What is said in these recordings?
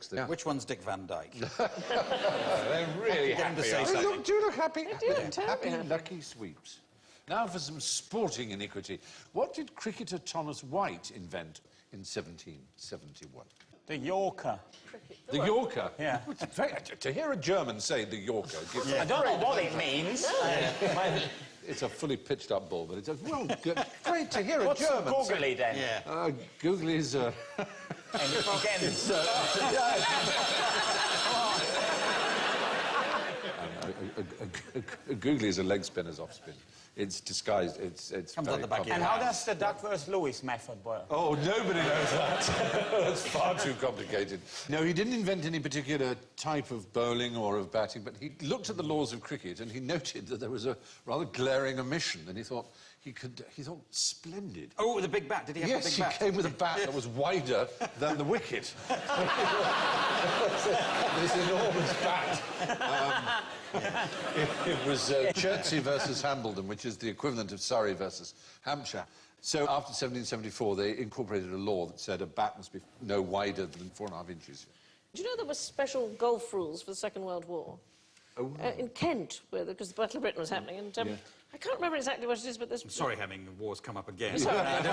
fix them. Which one's Dick Van Dyke? They're really happy. Do you look happy? I do, happy, lucky sweeps. Now for some sporting iniquity. What did cricketer Thomas White invent in 1771? The Yorker. The Yorker? Yeah. To hear a German say the Yorker gives I don't know what it means. It's a fully pitched up ball, but it's well good. Great to hear a What's German googly then? Yeah. Googly is And again, a googly is a leg spinner's off spin. It's disguised. It's Comes very out the back of your and complicated. how does the Duck vs. Lewis method work? Oh, nobody knows that. That's far too complicated. No, he didn't invent any particular type of bowling or of batting, but he looked at the laws of cricket and he noted that there was a rather glaring omission, and he thought he thought, splendid. Oh, with a big bat. Did he have a big bat? Yes, he came with a bat that was wider than the wicket. This enormous bat. It was Chertsey versus Hambledon, which is the equivalent of Surrey versus Hampshire. So after 1774, they incorporated a law that said a bat must be no wider than 4.5 inches. Do you know there were special golf rules for the Second World War? Oh, no. In Kent, because the Battle of Britain was happening, and I can't remember exactly what it is, but there's... I'm sorry having the wars come up again. Sorry. And the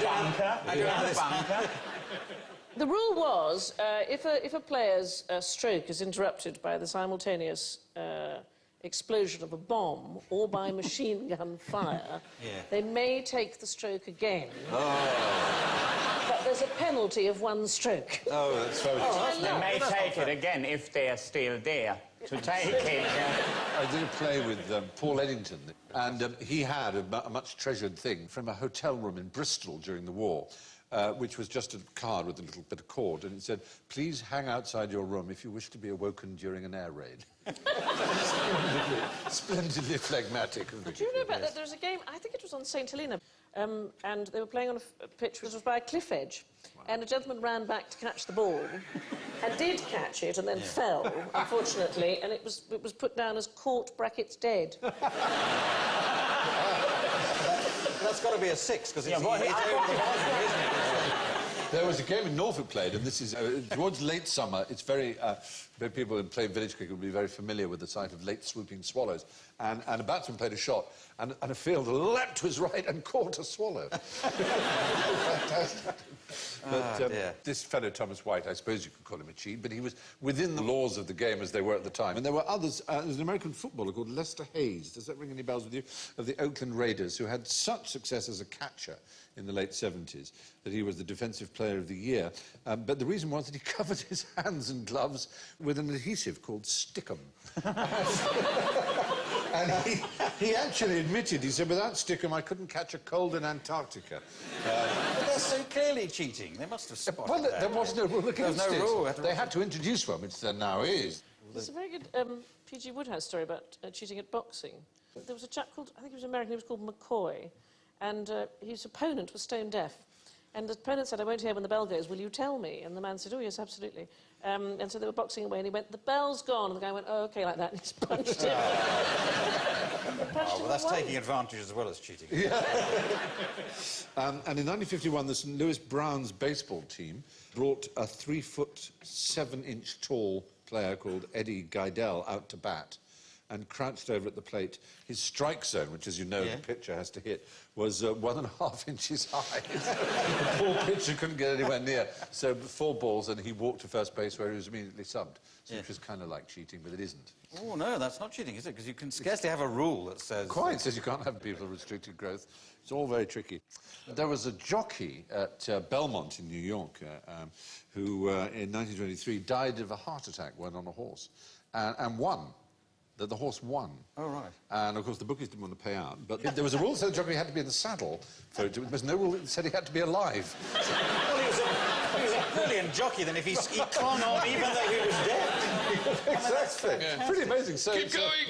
bunker. I don't know this. Bunker. The rule was, if a player's stroke is interrupted by the simultaneous explosion of a bomb or by machine gun fire, they may take the stroke again. But there's a penalty of 1 stroke. Oh, that's very... They may take it again if they're still there to take it. I did a play with Paul Eddington, and he had a much treasured thing from a hotel room in Bristol during the war, which was just a card with a little bit of cord, and it said, "Please hang outside your room if you wish to be awoken during an air raid." Splendidly phlegmatic. Do you know about that? There was a game, I think it was on St Helena, and they were playing on a pitch which was by a cliff edge, and a gentleman ran back to catch the ball, and did catch it, and then fell, unfortunately, and it was put down as caught brackets dead. That's got to be a 6, because it's well, over the bottom, isn't it? There was a game in Norfolk played, and this is towards late summer. It's very people who play village cricket will be very familiar with the sight of late swooping swallows. And a batsman played a shot, and a field leapt to his right and caught a swallow. Fantastic. But this fellow Thomas White, I suppose you could call him a cheat, but he was within the laws of the game as they were at the time. And there were others. There was an American footballer called Lester Hayes. Does that ring any bells with you? Of the Oakland Raiders, who had such success as a catcher in the late 70s that he was the Defensive Player of the Year. But the reason was that he covered his hands and gloves with an adhesive called Stickum. And he actually admitted, he said, without Stickum, I couldn't catch a cold in Antarctica. But they're so clearly cheating. They must have spotted Well, that. there was no rule against There was no rule. They had to introduce one, which there now is. There's a very good P.G. Wodehouse story about cheating at boxing. There was a chap called, I think he was American, he was called McCoy, and his opponent was stone deaf. And the opponent said, "I won't hear when the bell goes, will you tell me?" And the man said, "Oh, yes, absolutely." And so they were boxing away, and he went, "The bell's gone." And the guy went, "Oh, OK," like that, and he just punched him. Well, that's taking advantage as well as cheating. Yeah. And in 1951, the St. Louis Browns baseball team brought a 3-foot-7-inch tall player called Eddie Geidel out to bat, and crouched over at the plate. His strike zone, which, as you know, the pitcher has to hit, was 1.5 inches high. The poor pitcher couldn't get anywhere near. So 4 balls, and he walked to first base, where he was immediately subbed. So which was kind of like cheating, but it isn't. Oh, no, that's not cheating, is it? Because you can scarcely have a rule that says... Quite, says you can't have people with restricted growth. It's all very tricky. There was a jockey at Belmont in New York who, in 1923, died of a heart attack when on a horse, and won. That the horse won. Oh, right. And, of course, the bookies didn't want to pay out. But there was a rule that said the jockey had to be in the saddle. There was no rule that said he had to be alive. Well, he was a brilliant jockey, then, if he clung on even though he was dead. Exactly. Yeah. Pretty amazing. Keep going!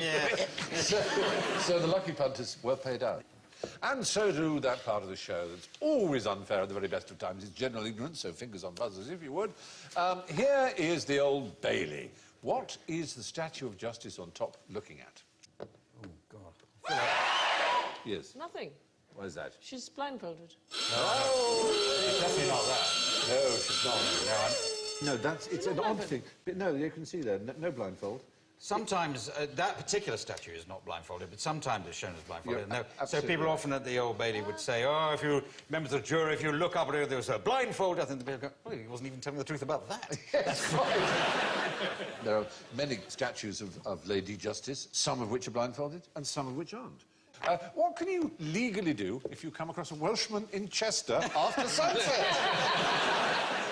So the lucky punters were paid out. And so to that part of the show that's always unfair at the very best of times. It's general ignorance, so fingers on buzzers, if you would. Here is the Old Bailey. What is the Statue of Justice on top looking at? Oh, God. Yes. Nothing. What is that? She's blindfolded. No. Definitely not that. No, she's not. No, it's an odd thing. But no, you can see there, no blindfold. Sometimes that particular statue is not blindfolded, but sometimes it's shown as blindfolded. You're No. So absolutely people right. often at the Old Bailey would say, oh, if you, members of the jury, if you look up and there was a blindfold, I think the people go, well, he wasn't even telling the truth about that. Yes, right. There are many statues of Lady Justice, some of which are blindfolded and some of which aren't. What can you legally do if you come across a Welshman in Chester after sunset?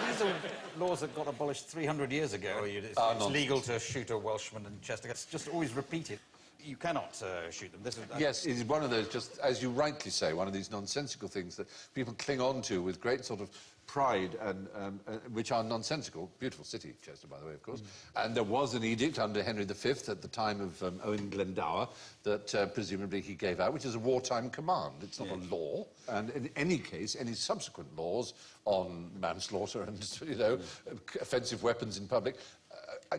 These are laws that got abolished 300 years ago. It's legal to shoot a Welshman in Chester. It's just always repeated. You cannot shoot them. Yes, it is one of those, just as you rightly say, one of these nonsensical things that people cling on to with great sort of pride, and which are nonsensical. Beautiful city, Chester, by the way, of course. And there was an edict under Henry V at the time of Owen Glendower that presumably he gave out, which is a wartime command. It's not a law. And in any case, any subsequent laws on manslaughter and, you know, offensive weapons in public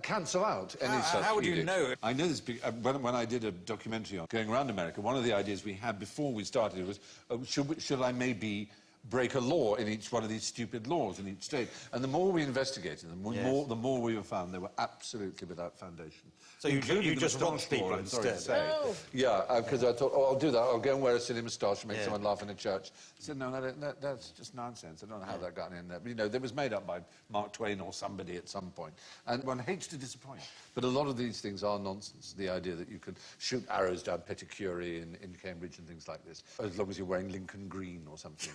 cancel out any such How would you edict. know? I know this when I did a documentary on going around America. One of the ideas we had before we started was, should I maybe break a law in each one of these stupid laws in each state? And the more we investigated them, the more we found they were absolutely without foundation. So you just robbed people instead? Oh. Yeah, because I thought, oh, I'll do that. I'll go and wear a silly moustache and make someone laugh in a church. I said, no, that's just nonsense. I don't know how that got in there. But, you know, that was made up by Mark Twain or somebody at some point. And one hates to disappoint. But a lot of these things are nonsense. The idea that you can shoot arrows down Pettigrew in Cambridge and things like this, as long as you're wearing Lincoln Green or something.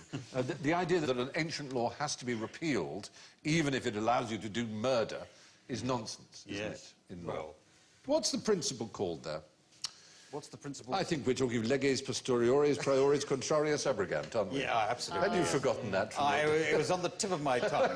The idea that an ancient law has to be repealed, even if it allows you to do murder, is nonsense, isn't it, in law? What's the principle called there? What's the principle? I think we're talking leges posteriores priores contrarius abrogant, aren't we? Yeah, absolutely. Had you forgotten that? It was on the tip of my tongue.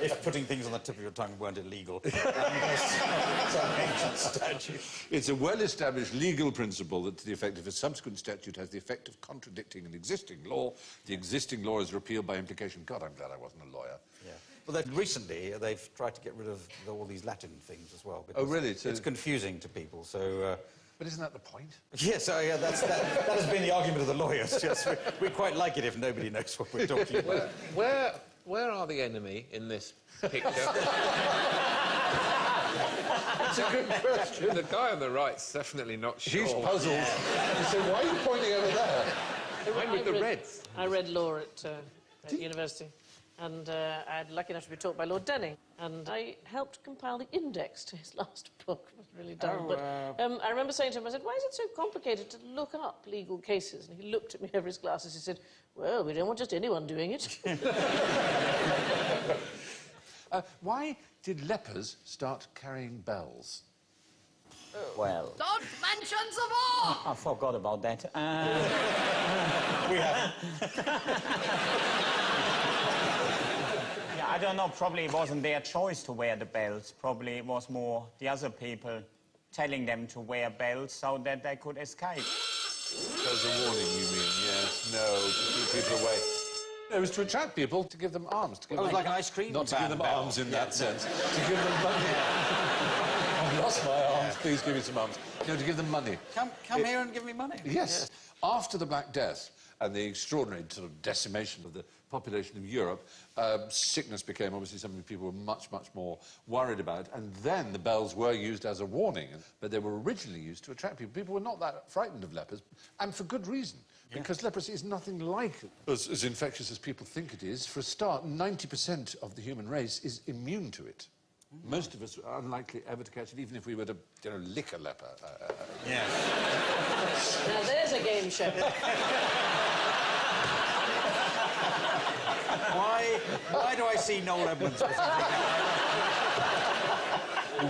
If putting things on the tip of your tongue weren't illegal. It's an ancient statute. It's a well-established legal principle that to the effect if a subsequent statute has the effect of contradicting an existing law, the existing law is repealed by implication. God, I'm glad I wasn't a lawyer. Yeah. Well, recently, they've tried to get rid of all these Latin things as well. Oh, really? It's confusing to people, so... But isn't that the point? Yes, yeah, that has been the argument of the lawyers. Yes, we quite like it if nobody knows what we're talking about. Where are the enemy in this picture? That's a good question. The guy on the right's definitely not sure. He's puzzled. He said, why are you pointing over there? I'm with the Reds. I read law at university, and I had lucky enough to be taught by Lord Denning, and I helped compile the index to his last book. It was really dumb. I remember saying to him, I said, why is it so complicated to look up legal cases? And he looked at me over his glasses. He said, well, we don't want just anyone doing it. Why did lepers start carrying bells? Well, Don't mention the war! I forgot about that. We haven't. Yeah, I don't know, probably it wasn't their choice to wear the bells. Probably it was more the other people telling them to wear bells so that they could escape. As a warning, you mean? Yes. No, to keep people away. It was to attract people, to give them arms. To give It was them, like an ice cream not to give them bell. arms in that sense. To give them money. I've lost my arms. Please give me some arms. No, to give them money. Come here and give me money. Yes. After the Black Death and the extraordinary sort of decimation of the population of Europe, sickness became obviously something people were much, much more worried about. And then the bells were used as a warning, but they were originally used to attract people. People were not that frightened of lepers, and for good reason. Because leprosy is nothing like as infectious as people think it is. For a start, 90% of the human race is immune to it. Most of us are unlikely ever to catch it, even if we were to, lick a leper. Yes. Now, there's a game show. Why do I see Noel Edmonds with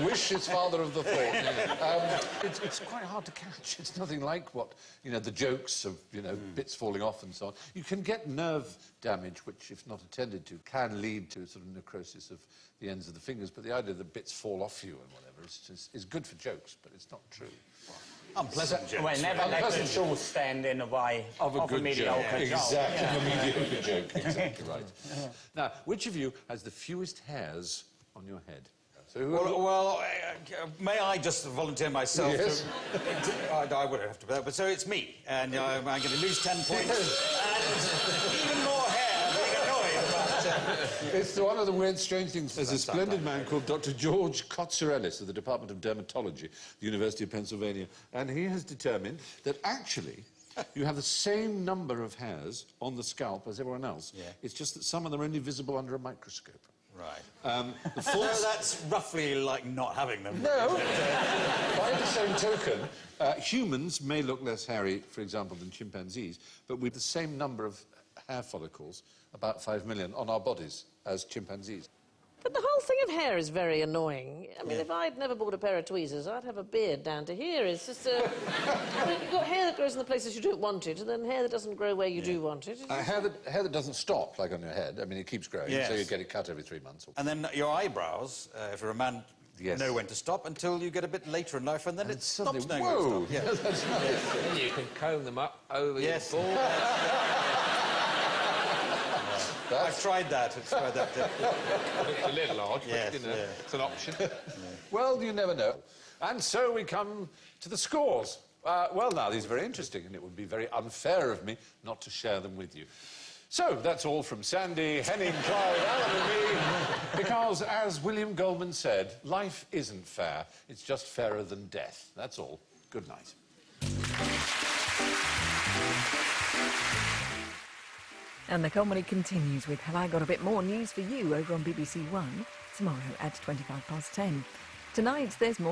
Wish is father of the thought. It's quite hard to catch. It's nothing like what, the jokes of, bits falling off and so on. You can get nerve damage, which, if not attended to, can lead to sort of necrosis of the ends of the fingers, but the idea that bits fall off you and whatever is good for jokes, but it's not true. unpleasant jokes? Well, never let the truth stand in the way of a good mediocre joke. joke. Exactly, of a mediocre joke. Exactly right. Now, which of you has the fewest hairs on your head? So may I just volunteer myself? Yes. I would have to, but so it's me, and I'm going to lose 10 points, and even more hair, being annoyed about It's one of the weird, strange things. There's a splendid man called Dr. George Kotsarellis of the Department of Dermatology, the University of Pennsylvania, and he has determined that actually you have the same number of hairs on the scalp as everyone else. Yeah. It's just that some of them are only visible under a microscope. Right. So that's roughly like not having them. No. By the same token, humans may look less hairy, for example, than chimpanzees, but with the same number of hair follicles, about 5 million, on our bodies as chimpanzees. But the whole thing of hair is very annoying. I mean, if I'd never bought a pair of tweezers, I'd have a beard down to here. It's just I mean, you've got hair that grows in the places you don't want it, and then hair that doesn't grow where you do want it. Hair that doesn't stop, like on your head. I mean, it keeps growing, Yes. so you get it cut every 3 months. And then your eyebrows, if you're a man, Yes. know when to stop until you get a bit later in life, and then it stops knowing whoa! when to stop. Yeah. That's nice. Then you can comb them up over Yes. your ball. I've tried that. It's tried that. It's a little odd, Yes, but, you know, yeah. it's an option. Well, you never know. And so we come to the scores. Well, now, these are very interesting, and it would be very unfair of me not to share them with you. So, that's all from Sandy, Henning, Clive, Alan and me, because, as William Goldman said, life isn't fair, it's just fairer than death. That's all. Good night. And the comedy continues with Have I Got a Bit More News for You over on BBC One tomorrow at 10:25. Tonight, there's more.